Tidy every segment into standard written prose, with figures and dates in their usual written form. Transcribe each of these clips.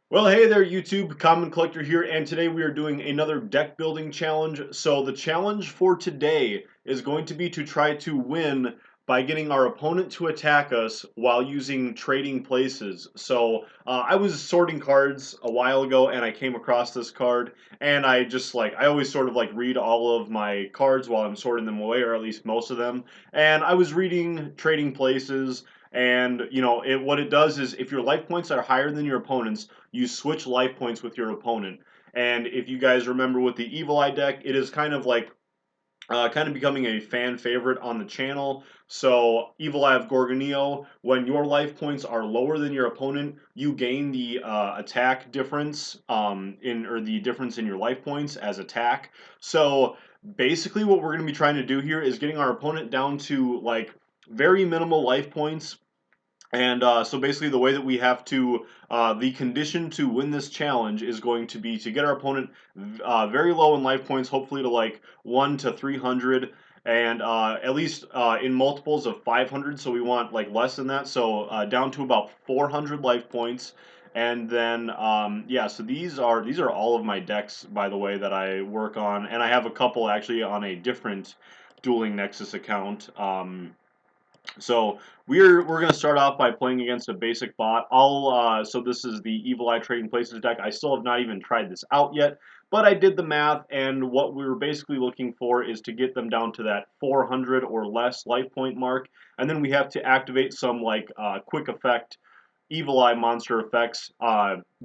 Well, hey there, YouTube. Common Collector here, and today we are doing another deck building challenge. So the challenge for today is going to be to try to win by getting our opponent to attack us while using trading places. So I was sorting cards a while ago, and I came across this card, and I always sort of like read all of my cards while I'm sorting them away, or at least most of them. And I was reading trading places. And what it does is if your life points are higher than your opponent's, you switch life points with your opponent. And if you guys remember with the Evil Eye deck, it is kind of becoming a fan favorite on the channel. So Evil Eye of Gorgonio, when your life points are lower than your opponent, you gain the attack difference or the difference in your life points as attack. So basically, what we're going to be trying to do here is getting our opponent down to like very minimal life points, and so basically, the way that we have to, the condition to win this challenge is going to be to get our opponent very low in life points, hopefully to like 1 to 300, and at least in multiples of 500. So we want like less than that, so down to about 400 life points. And then yeah, so these are all of my decks, by the way, that I work on, and I have a couple actually on a different Dueling Nexus account. So we're gonna start off by playing against a basic bot. So this is the Evil Eye Trading Places deck. I still have not even tried this out yet, but I did the math, and what we were basically looking for is to get them down to that 400 or less life point mark, and then we have to activate some like quick effect Evil Eye monster effects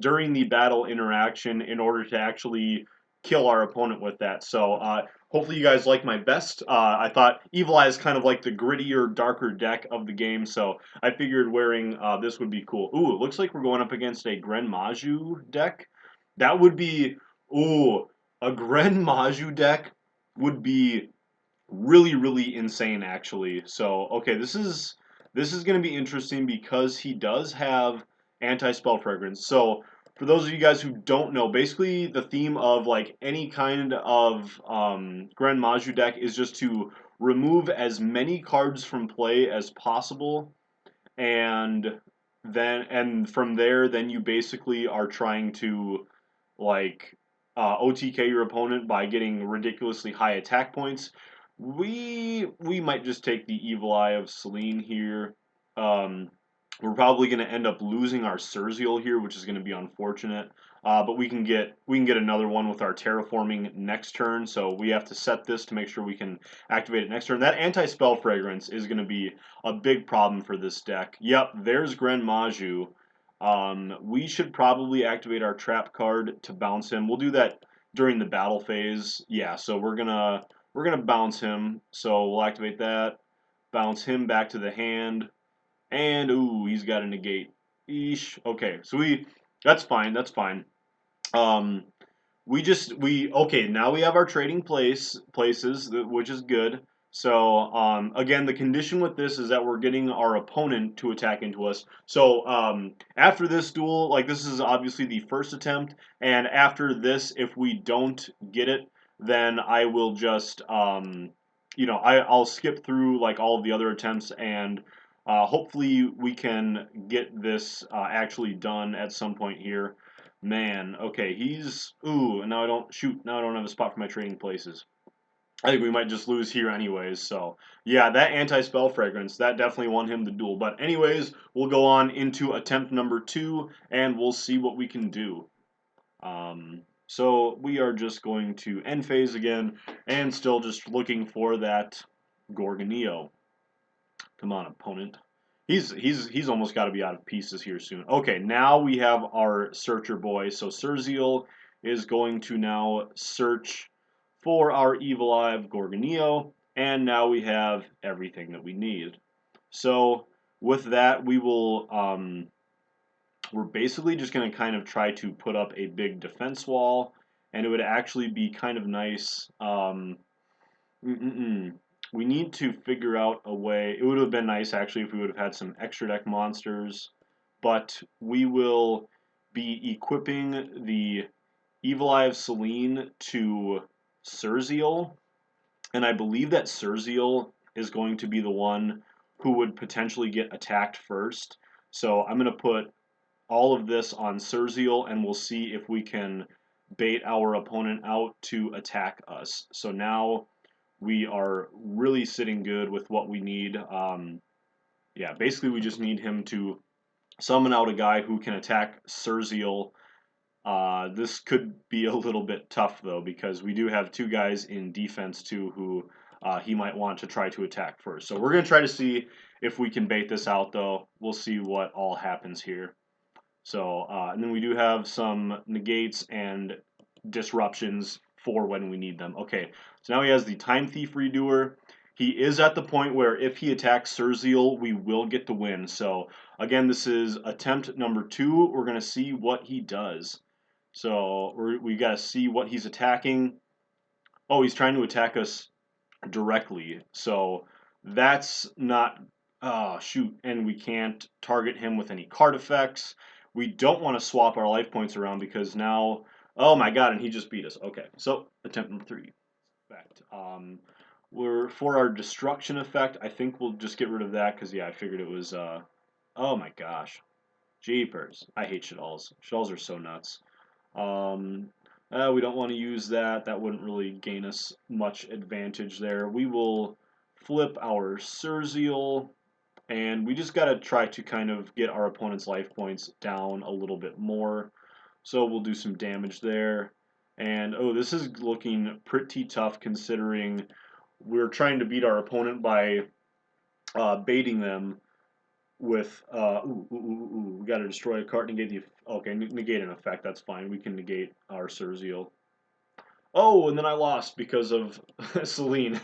during the battle interaction in order to actually kill our opponent with that. So hopefully you guys like my best. I thought Evil Eye is kind of like the grittier, darker deck of the game, so I figured wearing this would be cool. Ooh, it looks like we're going up against a Gren Maju deck. That would be, ooh, a Gren Maju deck would be really, really insane, actually. So, okay, this is going to be interesting because he does have anti-spell fragrance. So, for those of you guys who don't know, basically the theme of like any kind of Grand Maju deck is just to remove as many cards from play as possible, and from there, then you basically are trying to like OTK your opponent by getting ridiculously high attack points. We might just take the Evil Eye of Selene here. Um, we're probably going to end up losing our Surzeal here, which is going to be unfortunate. But we can get another one with our terraforming next turn. So we have to set this to make sure we can activate it next turn. That anti-spell fragrance is going to be a big problem for this deck. Yep, there's Gren Maju. We should probably activate our trap card to bounce him. We'll do that during the battle phase. Yeah, so we're gonna bounce him. So we'll activate that, bounce him back to the hand, and ooh, he's got a negate. Eesh. Okay, so that's fine. That's fine. Um, we okay, now we have our trading places, which is good. So again, the condition with this is that we're getting our opponent to attack into us. So after this duel, like this is obviously the first attempt, and after this, if we don't get it, then I will just I'll skip through like all of the other attempts, and hopefully we can get this actually done at some point here. Man, okay, he's ooh, and now I don't shoot. Now I don't have a spot for my trading places. I think we might just lose here anyways. So yeah, that anti-spell fragrance that definitely won him the duel. But anyways, we'll go on into attempt number 2, and we'll see what we can do. So we are just going to end phase again, and still just looking for that Gorgonio. Come on, opponent. He's almost got to be out of pieces here soon. Okay, now we have our searcher boy. So Surzeal is going to now search for our Evil Eye of Gorgonio, and now we have everything that we need. So with that, we're basically just going to kind of try to put up a big defense wall, and it would actually be kind of nice. Mm-mm-mm. We need to figure out a way. It would have been nice actually if we would have had some extra deck monsters, but we will be equipping the Evil Eye of Selene to Surzeal, and I believe that Surzeal is going to be the one who would potentially get attacked first. So I'm going to put all of this on Surzeal, and we'll see if we can bait our opponent out to attack us. So now we are really sitting good with what we need. Yeah, basically we just need him to summon out a guy who can attack Surzeal. This could be a little bit tough though, because we do have two guys in defense too who he might want to try to attack first. So we're going to try to see if we can bait this out though. We'll see what all happens here. So, and then we do have some negates and disruptions for when we need them. Okay, so now he has the Time Thief Redoer. He is at the point where if he attacks Surzeal, we will get the win. So, again, this is attempt number 2. We're going to see what he does. So, we got to see what he's attacking. Oh, he's trying to attack us directly. So, that's not... Oh, shoot. And we can't target him with any card effects. We don't want to swap our life points around because now... Oh my god, and he just beat us. Okay, so attempt number 3. Effect. We're for our destruction effect. I think we'll just get rid of that because yeah, I figured it was. Oh my gosh, jeepers! I hate Shaddolls. Shaddolls are so nuts. Um, we don't want to use that. That wouldn't really gain us much advantage there. We will flip our Surzeal, and we just got to try to kind of get our opponent's life points down a little bit more. So we'll do some damage there. And oh, this is looking pretty tough considering we're trying to beat our opponent by baiting them with we got to destroy a card, negate the okay, negate an effect. That's fine. We can negate our Surzeal. Oh, and then I lost because of Selene.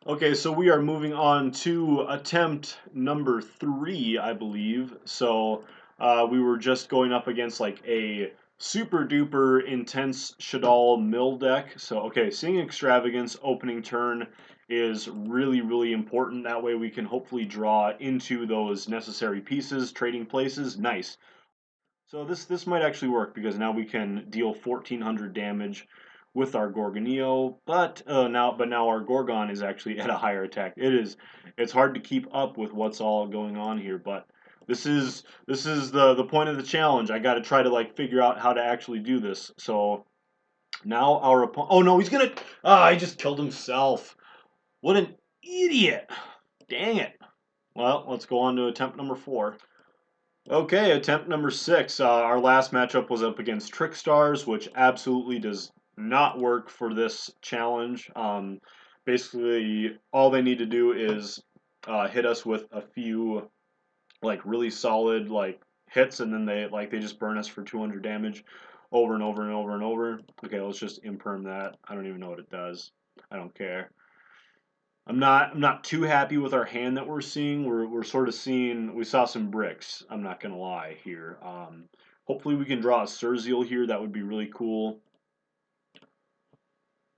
Okay, so we are moving on to attempt number 3, I believe. So we were just going up against like a super duper intense Shaddol mill deck. So okay, Seeing Extravagance opening turn is really, really important. That way we can hopefully draw into those necessary pieces, trading places. Nice. So this might actually work because now we can deal 1400 damage with our Gorgoneo, but now our Gorgon is actually at a higher attack. It's hard to keep up with what's all going on here, but this is the point of the challenge. I got to try to like figure out how to actually do this. So now our opponent. Oh no, he's gonna. Ah, he just killed himself. What an idiot! Dang it. Well, let's go on to attempt number 4. Okay, attempt number 6. Our last matchup was up against Trickstars, which absolutely does not work for this challenge. Basically, all they need to do is hit us with a few like really solid like hits, and then they just burn us for 200 damage over and over and over and over. Okay, let's just imperm that. I don't even know what it does. I don't care. I'm not too happy with our hand that we're seeing. We're sort of seeing we saw some bricks. I'm not gonna lie here. Hopefully we can draw a Surzeal here. That would be really cool.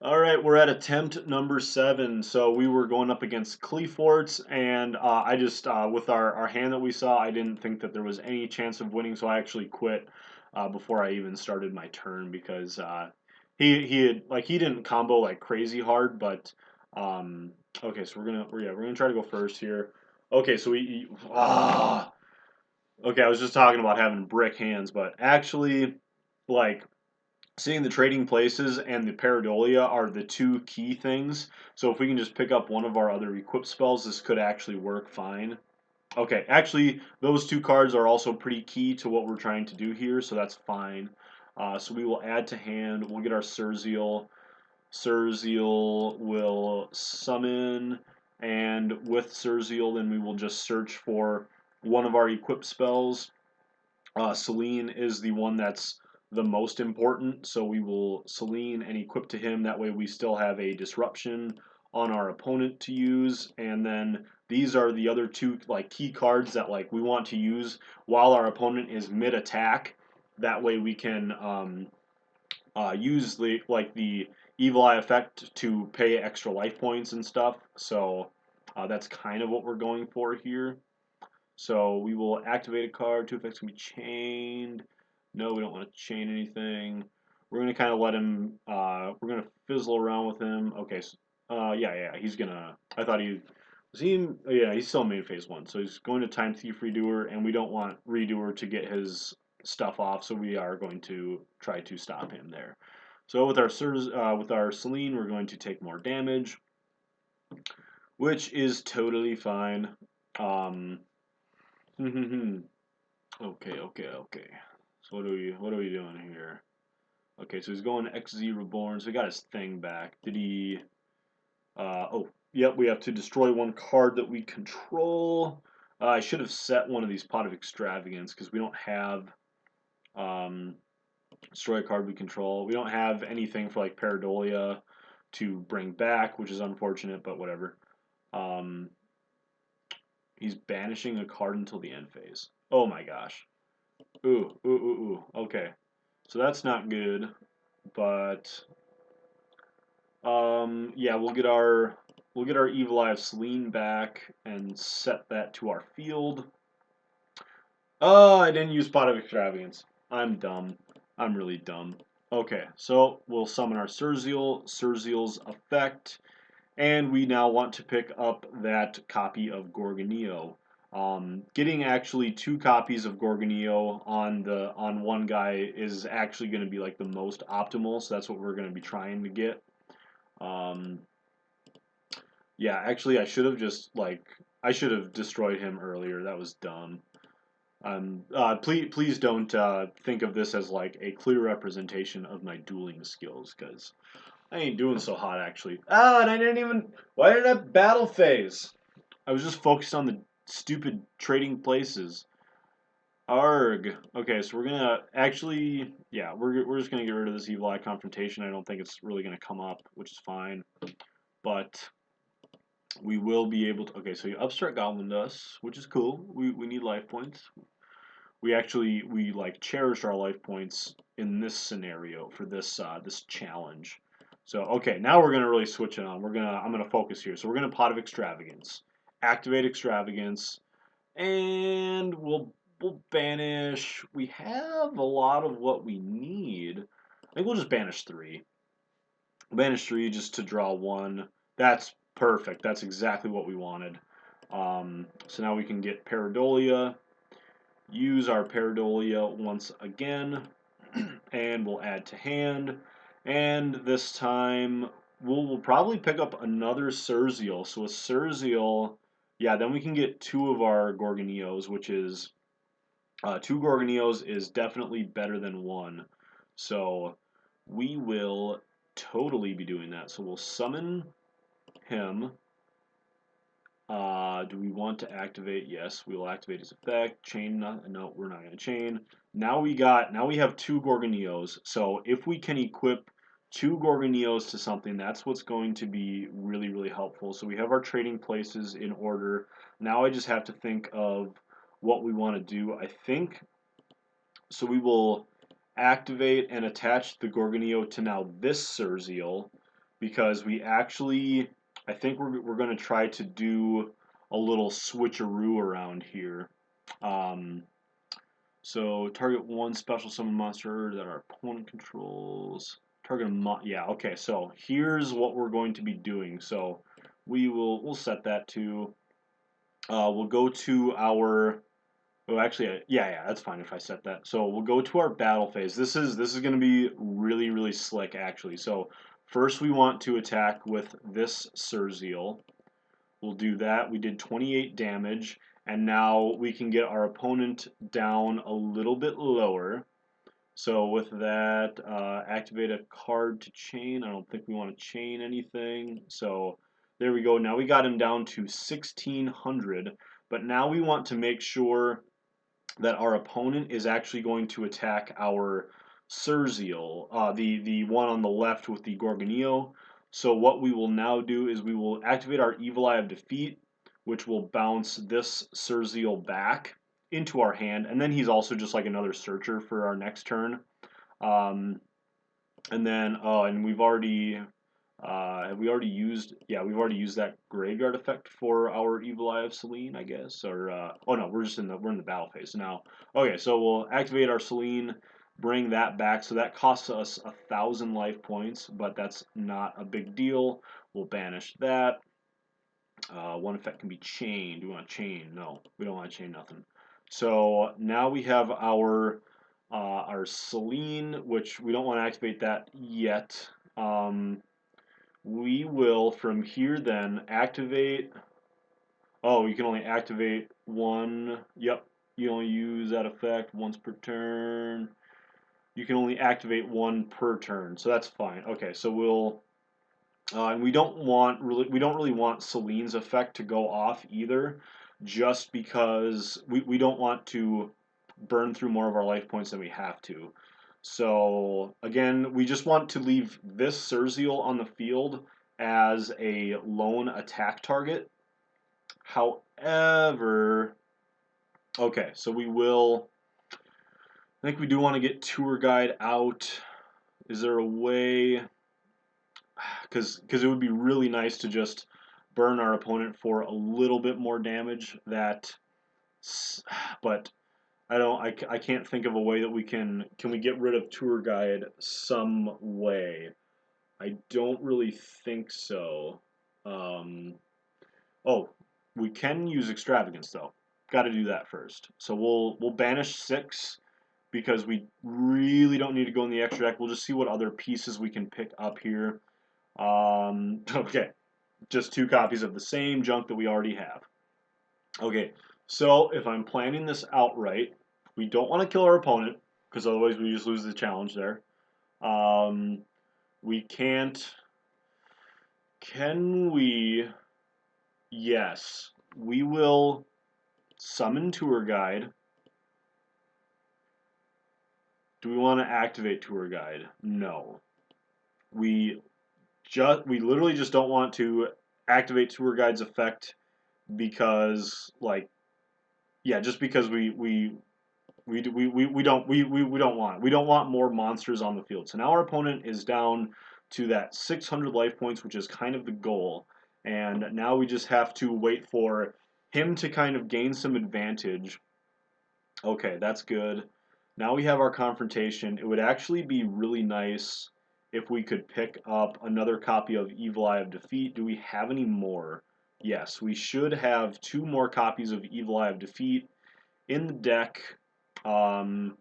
All right, we're at attempt number 7. So we were going up against Cleforts, and I just with our hand that we saw, I didn't think that there was any chance of winning, so I actually quit before I even started my turn because he didn't combo like crazy hard, but okay, so we're gonna try to go first here. Okay, so okay, I was just talking about having brick hands, but actually, like seeing the trading places and the Pareidolia are the two key things. So if we can just pick up one of our other equip spells, this could actually work fine. Okay, actually, those two cards are also pretty key to what we're trying to do here, so that's fine. So we will add to hand. We'll get our Surzeal. Surzeal will summon, and with Surzeal, then we will just search for one of our equip spells. Selene is the one that's the most important, so we will Selene and equip to him. That way we still have a disruption on our opponent to use, and then these are the other two like key cards that like we want to use while our opponent is mid attack. That way we can use the Evil Eye effect to pay extra life points and stuff. So that's kind of what we're going for here. So we will activate a card. 2 effects can be chained. No, we don't want to chain anything. We're going to kind of let him, we're going to fizzle around with him. Okay, so, yeah, he's going to, I thought he Is he? Oh, yeah, he's still main phase one, so he's going to Time Thief Redoer, and we don't want Redoer to get his stuff off, so we are going to try to stop him there. So with our with our Selene, we're going to take more damage, which is totally fine. Um, okay. So what are we doing here? Okay, so he's going XZ Reborn. So he got his thing back. Did he? Oh, yep. We have to destroy one card that we control. I should have set one of these Pot of Extravagance because we don't have um, destroy a card we control. We don't have anything for like Paradolia to bring back, which is unfortunate, but whatever. Um, he's banishing a card until the end phase. Oh my gosh. Ooh. Okay, so that's not good, but yeah, we'll get our Evil Eye of Selene back and set that to our field. Oh, I didn't use Pot of Extravagance. I'm dumb. I'm really dumb. Okay, so we'll summon our Surzeal, Surzeal's effect, and we now want to pick up that copy of Gorgoneo. Getting actually 2 copies of Gorgoneo on one guy is actually going to be like the most optimal, so that's what we're going to be trying to get. Um, yeah, actually, I should have destroyed him earlier. That was dumb. Please don't think of this as like a clear representation of my dueling skills, because I ain't doing so hot actually. Ah, and I didn't even. Why did I battle phase? I was just focused on the stupid trading places. Arg. Okay, so we're gonna actually, yeah, we're just gonna get rid of this evil eye confrontation. I don't think it's really gonna come up, which is fine. But we will be able to. Okay, so you upstart Goblin Dust, which is cool. We need life points. We like cherished our life points in this scenario for this challenge. So okay, now we're gonna really switch it on. I'm gonna focus here. So we're gonna Pot of Extravagance, activate Extravagance, and we'll banish. We have a lot of what we need. I think we'll just banish 3. Banish 3 just to draw 1. That's perfect. That's exactly what we wanted. So now we can get Paradolia, use our Paradolia once again, and we'll add to hand. And this time we'll probably pick up another Surzeal. So a Surzeal, yeah, then we can get 2 of our Gorgoneos, which is 2 Gorgoneos is definitely better than 1. So we will totally be doing that. So we'll summon him. Do we want to activate? Yes, we will activate his effect. Chain, no, we're not going to chain. Now we have 2 Gorgoneos. So if we can equip 2 Gorgoneos to something, that's what's going to be really, really helpful. So we have our trading places in order. Now I just have to think of what we want to do. I think, so we will activate and attach the Gorgoneo to now this Surzeal, because we actually, I think we're going to try to do a little switcheroo around here. Um, so target 1 special summon monster that our opponent controls. Target yeah, okay, so here's what we're going to be doing. So we'll set that to, we'll go to our, oh, actually, yeah, that's fine if I set that. So we'll go to our battle phase. This is going to be really, really slick, actually. So first we want to attack with this Surzeal. We'll do that. We did 28 damage, and now we can get our opponent down a little bit lower. So with that, activate a card to chain. I don't think we want to chain anything. So there we go. Now we got him down to 1600. But now we want to make sure that our opponent is actually going to attack our Surzeal, the one on the left with the Gorgoneo. So what we will now do is we will activate our Evil Eye of Defeat, which will bounce this Surzeal back into our hand, and then he's also just like another searcher for our next turn. Um, and then, oh, and we've already have we already used? Yeah, we've already used that graveyard effect for our Evil Eye of Selene, I guess. Or oh no, we're in the battle phase now. Okay, so we'll activate our Selene, bring that back. So that costs us 1,000 life points, but that's not a big deal. We'll banish that. One effect can be chained. Do we want to chain? No, we don't want to chain nothing. So now we have our Selene, which we don't want to activate that yet. We will from here then activate. Oh, you can only activate one. Yep, you only use that effect once per turn. You can only activate one per turn, so that's fine. Okay, so we'll and we don't really want Selene's effect to go off either, just because we don't want to burn through more of our life points than we have to. So again, we just want to leave this Surzeal on the field as a lone attack target. However, okay, so we will. I think we do want to get Tour Guide out. Is there a way? Because it would be really nice to just burn our opponent for a little bit more damage. But I can't think of a way that we can. Can we get rid of Tour Guide some way? I don't really think so. Um, oh, we can use Extravagance though. Got to do that first. So we'll banish 6 because we really don't need to go in the extra deck. We'll just see what other pieces we can pick up here. Okay, just 2 copies of the same junk that we already have. Okay, so if I'm planning this outright, we don't want to kill our opponent because otherwise we just lose the challenge there. Um, we can't. Can we? Yes, we will summon Tour Guide. Do we want to activate Tour Guide? No. We we literally just don't want to activate Tour Guide's effect because like yeah, just because we don't want it. We don't want more monsters on the field. So now our opponent is down to that 600 life points, which is kind of the goal. And now we just have to wait for him to kind of gain some advantage. Okay, that's good. Now we have our confrontation. It would actually be really nice if we could pick up another copy of Evil Eye of Defeat. Do we have any more? Yes, we should have 2 more copies of Evil Eye of Defeat in the deck. Oh,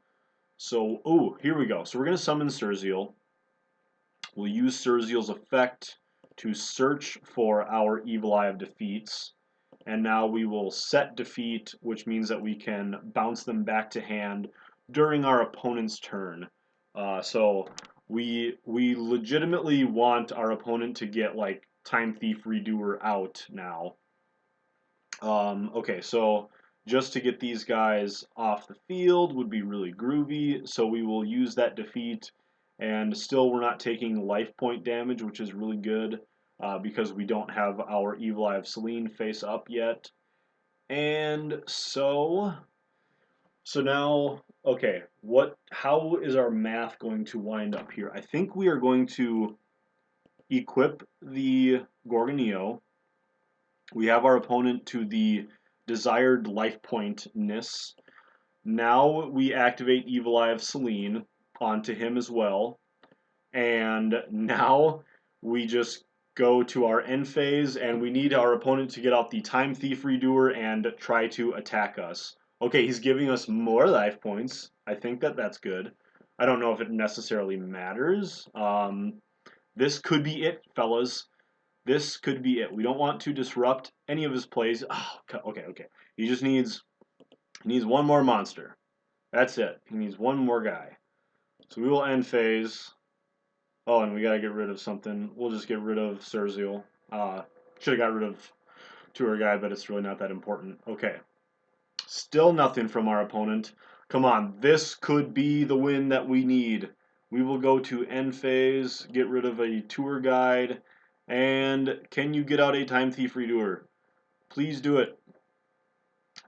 here we go. So we're going to summon Surzeal. We'll use Surzeal's effect to search for our Evil Eye of Defeats. And now we will set defeat, which means that we can bounce them back to hand during our opponent's turn. So we legitimately want our opponent to get like Time Thief Redoer out now. Okay, so just to get these guys off the field would be really groovy. So we will use that defeat, and still we're not taking life point damage, which is really good because we don't have our Evil Eye of Selene face up yet. And so now, okay, how is our math going to wind up here? I think we are going to equip the Gorgonio. We have our opponent to the desired life point-ness. Now we activate Evil Eye of Selene onto him as well. And now we just go to our end phase, and we need our opponent to get out the Time Thief Redoer and try to attack us. Okay, he's giving us more life points. I think that's good. I don't know if it necessarily matters. This could be it, fellas. This could be it. We don't want to disrupt any of his plays. Oh, okay. He just needs one more monster. That's it. He needs one more guy. So we will end phase. Oh, and we gotta get rid of something. We'll just get rid of Surzeal. Should have got rid of Tour Guide, but it's really not that important. Okay. Still nothing from our opponent. Come on, this could be the win that we need. We will go to end phase, get rid of a Tour Guide, and can you get out a Time Thief Redoer? Please do it.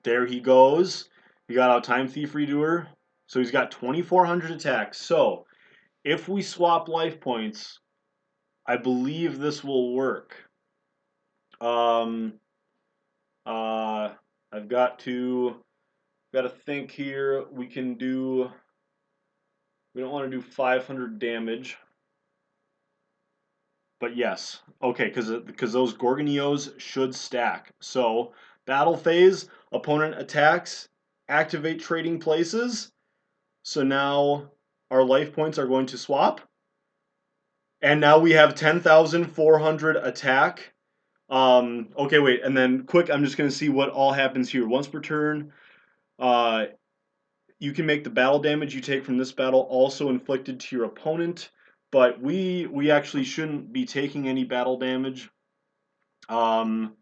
There he goes. He got out Time Thief Redoer. So he's got 2,400 attacks. So if we swap life points, I believe this will work. Um, uh, I've got to think here. We don't want to do 500 damage. But yes, okay, because those Gorgoneos should stack. So battle phase, opponent attacks, activate trading places. So now our life points are going to swap. And now we have 10,400 attack. Okay, wait, and then quick, I'm just going to see what all happens here. Once per turn, uh, you can make the battle damage you take from this battle also inflicted to your opponent, but we actually shouldn't be taking any battle damage. Um,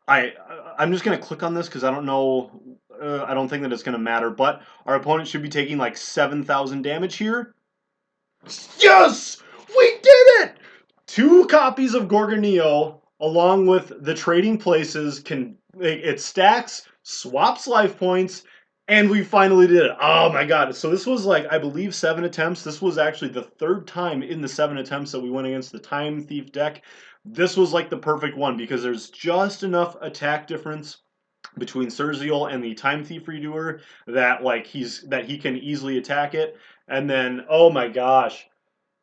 I I'm just gonna click on this because I don't know. I don't think that it's gonna matter, but our opponent should be taking like 7,000 damage here. Yes, we did it! 2 copies of Gorgoneo, along with the trading places, can it stacks, swaps life points, and we finally did it. Oh my god! So this was like I believe 7 attempts. This was actually the 3rd time in the 7 attempts that we went against the Time Thief deck. This was like the perfect one because there's just enough attack difference between Serziel and the Time Thief Redoer that like he can easily attack it. And then oh my gosh,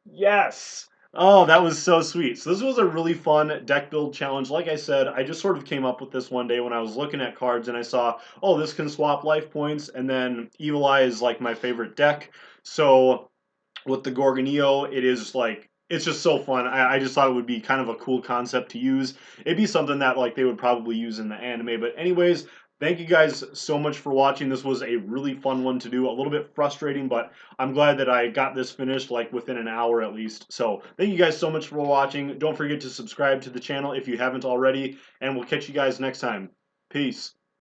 yes. Oh, that was so sweet. So this was a really fun deck build challenge. Like I said, I just sort of came up with this one day when I was looking at cards and I saw, oh, this can swap life points, and then Evil Eye is like my favorite deck. So with the Gorgoneo, it is like it's just so fun. I just thought it would be kind of a cool concept to use. It'd be something that like they would probably use in the anime. But anyways, thank you guys so much for watching. This was a really fun one to do. A little bit frustrating, but I'm glad that I got this finished like within an hour at least. So thank you guys so much for watching. Don't forget to subscribe to the channel if you haven't already, and we'll catch you guys next time. Peace.